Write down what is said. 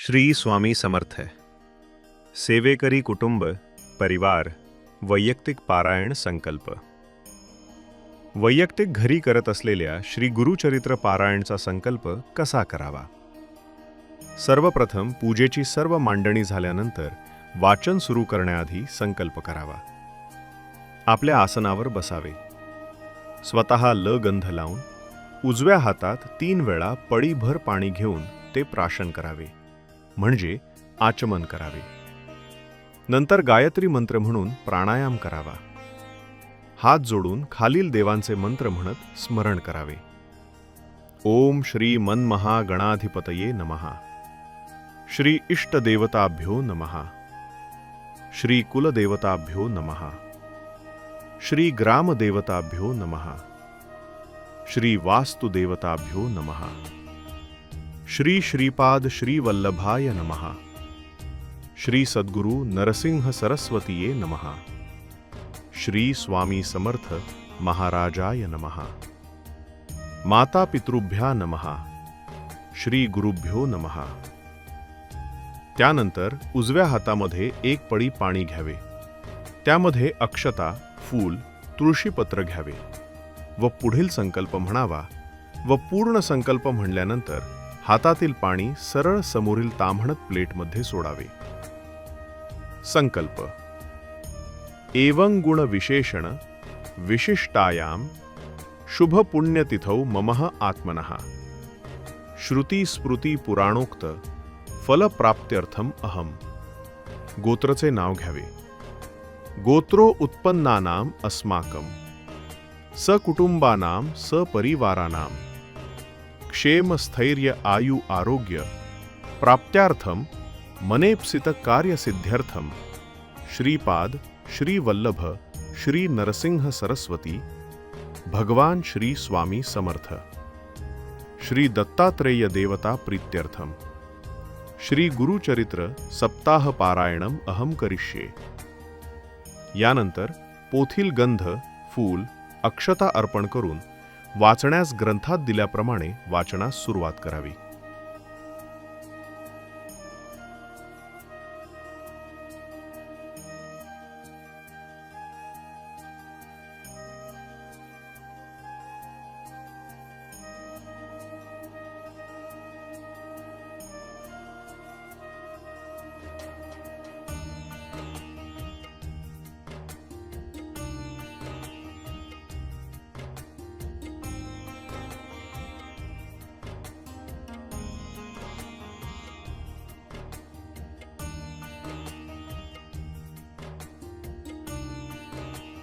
श्री स्वामी समर्थ. सेवेकरी कुटुंब, परिवार, वैयक्तिक पारायण संकल्प. वैयक्तिक घरी करत असलेल्या श्री गुरुचरित्र पारायणचा संकल्प कसा करावा? सर्वप्रथम पूजेची सर्व मांडणी झाल्यानंतर वाचन सुरू करण्याआधी संकल्प करावा. आपल्या आसनावर बसावे. स्वतः गंध लावून उजव्या हातात 3 वेळा पळीभर पाणी घेऊन ते प्राशन करावे, म्हणजे आचमन करावे. नंतर गायत्री मंत्र म्हणून प्राणायाम करावा. हात जोडून खालील देवांचे मंत्र म्हणत स्मरण करावे. ओम श्री मनमहागणाधिपतये नमः. श्री इष्टदेवताभ्यो नमः. श्री कुलदेवताभ्यो नमः. श्री ग्रामदेवताभ्यो नमः. श्री वास्तुदेवताभ्यो नमः. श्री श्रीपाद श्री वल्लभाय नमः. श्री सद्गुरु नरसिंह सरस्वतीये नमः. श्री स्वामी समर्थ महाराजाय नमः. माता पितृभ्या नमः. श्री गुरुभ्यो नमः. त्यानंतर उजव्या हातामध्ये 1 पळी पाणी घ्यावे. त्यामध्ये अक्षता, फूल, तुळशीपत्र घ्यावे व पुढील संकल्प म्हणावा व पूर्ण संकल्प म्हणल्यानंतर हातातील पाणी सरळ समोरील ताम्हणत प्लेटमध्ये सोडावे. संकल्प. एवं गुण विशेषण विशिष्टायाम शुभ पुण्यतिथौ ममः आत्मनः श्रुती स्मृती पुराणोक्त फलप्राप्त्यर्थम अहम. गोत्रचे नाव घ्यावे. गोत्रो उत्पन्नानाम अस्माकं सकुटुंबानां सपरिवाराणां क्षेम स्थैर्य आयु आरोग्य प्राप्त्यार्थम मनेप्सित कार्यसिद्ध्यर्थम श्रीपाद श्री वल्लभ श्री नरसिंह सरस्वती भगवान श्री स्वामी समर्थ श्री दत्तात्रेय देवता प्रीत्यर्थम श्री गुरुचरित्र सप्ताह पारायणम अहम करिष्ये. यानंतर पोथील गंध, फूल, अक्षता अर्पण करून वाचण्यास ग्रंथात दिल्याप्रमाणे वाचनास सुरुवात करावी.